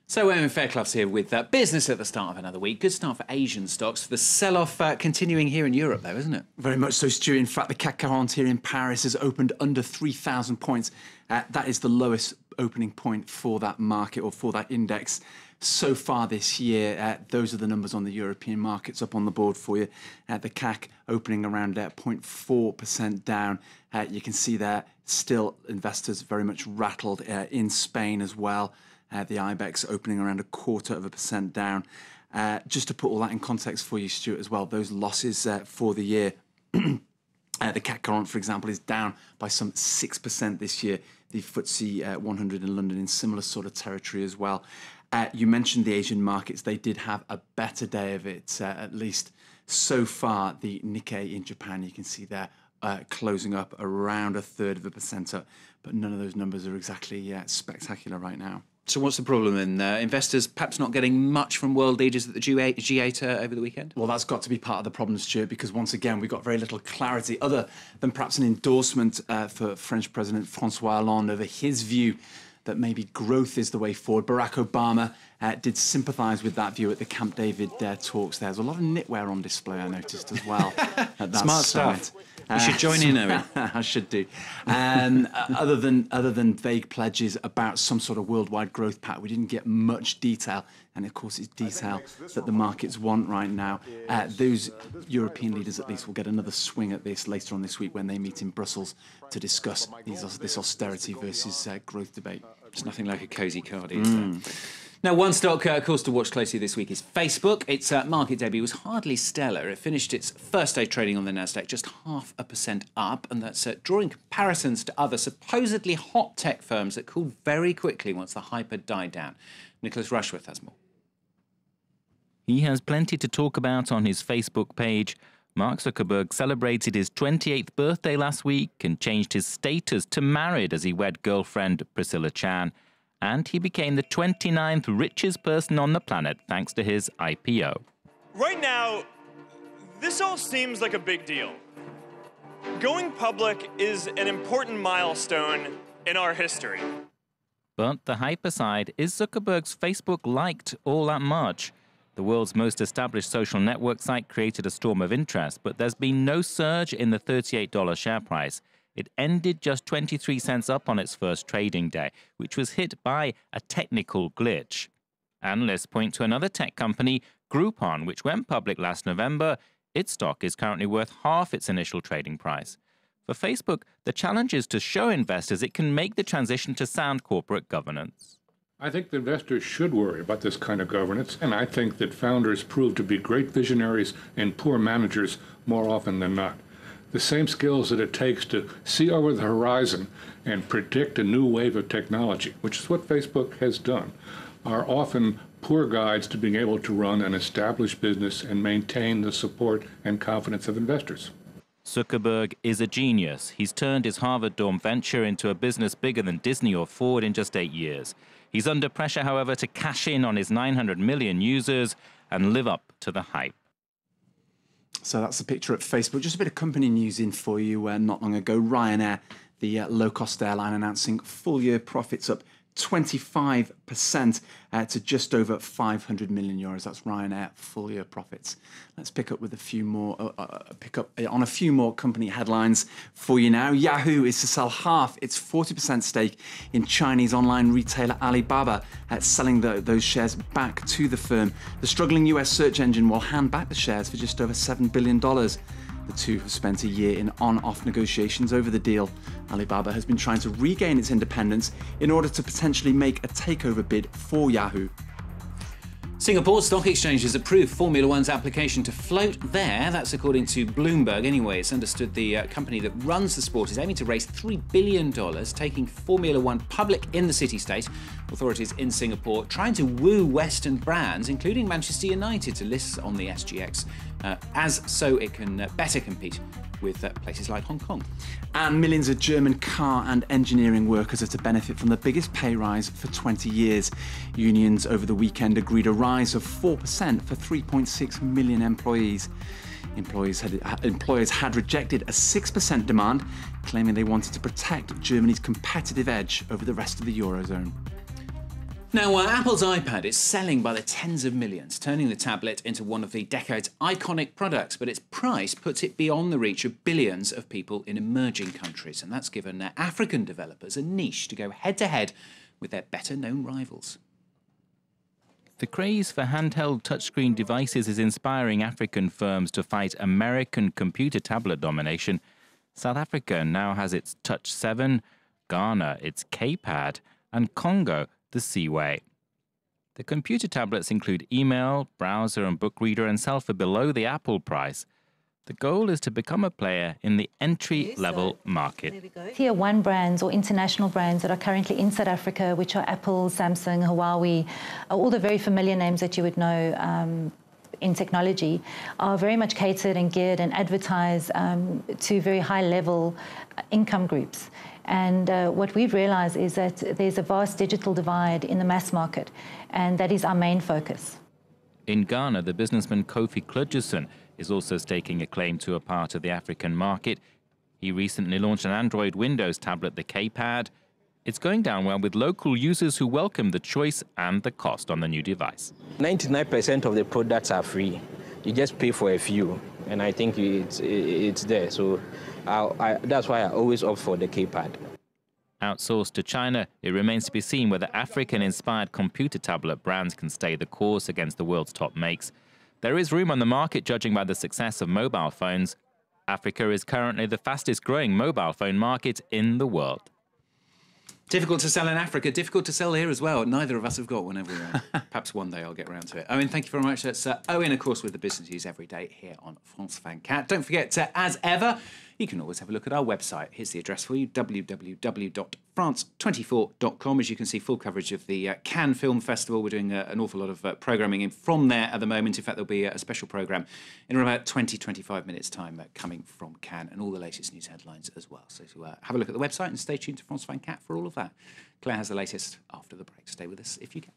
So Owen Fairclough's here with business at the start of another week. Good start for Asian stocks. The sell-off continuing here in Europe, though, isn't it? Very much so, Stu. In fact, the CAC 40 here in Paris has opened under 3,000 points. That is the lowest opening point for that market or for that index so far this year. Those are the numbers on the European markets up on the board for you. The CAC opening around 0.4% down. You can see there still investors very much rattled in Spain as well. The IBEX opening around 0.25% down. Just to put all that in context for you, Stuart, as well, those losses for the year. The CAC 40, for example, is down by some 6% this year. The FTSE 100 in London in similar sort of territory as well. You mentioned the Asian markets. They did have a better day of it, at least so far. The Nikkei in Japan, you can see there, closing up around 1/3% up. But none of those numbers are exactly spectacular right now. So what's the problem then? Investors perhaps not getting much from world leaders at the G8 over the weekend? Well, that's got to be part of the problem, Stuart, because once again, we've got very little clarity other than perhaps an endorsement for French President François Hollande over his view that maybe growth is the way forward. Barack Obama did sympathise with that view at the Camp David talks. There's a lot of knitwear on display, I noticed as well. At that Smart summit. stuff. You should join in, Owen. I should do. Other than vague pledges about some sort of worldwide growth pact, we didn't get much detail. And of course, it's detail that the markets want right now. Those European leaders, at least, will get another swing at this later on this week when they meet in Brussels to discuss this austerity versus growth debate. It's nothing like a cosy cardi, is there? Now, one stock, of course, to watch closely this week is Facebook. Its market debut was hardly stellar. It finished its first day trading on the Nasdaq just 0.5% up, and that's drawing comparisons to other supposedly hot tech firms that cooled very quickly once the hype had died down. Nicholas Rushworth has more. He has plenty to talk about on his Facebook page. Mark Zuckerberg celebrated his 28th birthday last week and changed his status to married as he wed girlfriend Priscilla Chan. And he became the 29th richest person on the planet thanks to his IPO. Right now, this all seems like a big deal. Going public is an important milestone in our history. But the hype aside, is Zuckerberg's Facebook liked all that much? The world's most established social network site created a storm of interest, but there's been no surge in the $38 share price. It ended just 23 cents up on its first trading day, which was hit by a technical glitch. Analysts point to another tech company, Groupon, which went public last November. Its stock is currently worth half its initial trading price. For Facebook, the challenge is to show investors it can make the transition to sound corporate governance. I think the investors should worry about this kind of governance, and I think that founders prove to be great visionaries and poor managers more often than not. The same skills that it takes to see over the horizon and predict a new wave of technology, which is what Facebook has done, are often poor guides to being able to run an established business and maintain the support and confidence of investors. Zuckerberg is a genius. He's turned his Harvard-dorm venture into a business bigger than Disney or Ford in just 8 years. He's under pressure, however, to cash in on his 900 million users and live up to the hype. So that's the picture at Facebook. Just a bit of company news in for you. Not long ago, Ryanair, the low-cost airline, announcing full-year profits up 25% to just over 500 million euros. That's Ryanair full-year profits. Let's pick up with a few more. On a few more company headlines for you now. Yahoo is to sell half its 40% stake in Chinese online retailer Alibaba, selling those shares back to the firm. The struggling US search engine will hand back the shares for just over $7 billion. The two have spent a year in on-off negotiations over the deal. Alibaba has been trying to regain its independence in order to potentially make a takeover bid for Yahoo. Singapore Stock Exchange has approved Formula One's application to float there. That's according to Bloomberg. Anyway, it's understood the company that runs the sport is aiming to raise $3 billion, taking Formula One public in the city-state. Authorities in Singapore trying to woo Western brands, including Manchester United, to list on the SGX, so it can better compete with places like Hong Kong. And millions of German car and engineering workers are to benefit from the biggest pay rise for 20 years. Unions over the weekend agreed a rise of 4% for 3.6 million employees. Employers had rejected a 6% demand, claiming they wanted to protect Germany's competitive edge over the rest of the Eurozone. Now, Apple's iPad is selling by the tens of millions, turning the tablet into one of the decade's iconic products, but its price puts it beyond the reach of billions of people in emerging countries, and that's given African developers a niche to go head-to-head with their better-known rivals. The craze for handheld touchscreen devices is inspiring African firms to fight American computer tablet domination. South Africa now has its Touch 7, Ghana its K-Pad, and Congo the Seaway. The computer tablets include email, browser and book reader and sell for below the Apple price. The goal is to become a player in the entry-level market. Tier 1 brands or international brands that are currently in South Africa, which are Apple, Samsung, Huawei, all the very familiar names that you would know in technology, are very much catered and geared and advertised to very high-level income groups. And what we've realized is that there's a vast digital divide in the mass market, and that is our main focus. In Ghana, the businessman Kofi Kludgerson is also staking a claim to a part of the African market. He recently launched an Android Windows tablet, the K-Pad. It's going down well with local users who welcome the choice and the cost on the new device. 99% of the products are free. You just pay for a few, and I think it's there. So that's why I always opt for the K-Pad. Outsourced to China, it remains to be seen whether African-inspired computer tablet brands can stay the course against the world's top makes. There is room on the market, judging by the success of mobile phones. Africa is currently the fastest-growing mobile phone market in the world. Difficult to sell in Africa, difficult to sell here as well. Neither of us have got one, have we? Perhaps one day I'll get around to it. Owen, thank you very much. That's Owen, of course, with the business news every day here on France 24. Don't forget, as ever, you can always have a look at our website. Here's the address for you, www.france24.com. As you can see, full coverage of the Cannes Film Festival. We're doing an awful lot of programming in from there at the moment. In fact, there'll be a special programme in about 20-25 minutes' time coming from Cannes, and all the latest news headlines as well. So have a look at the website and stay tuned to France 24 for all of that. Claire has the latest after the break. Stay with us if you can.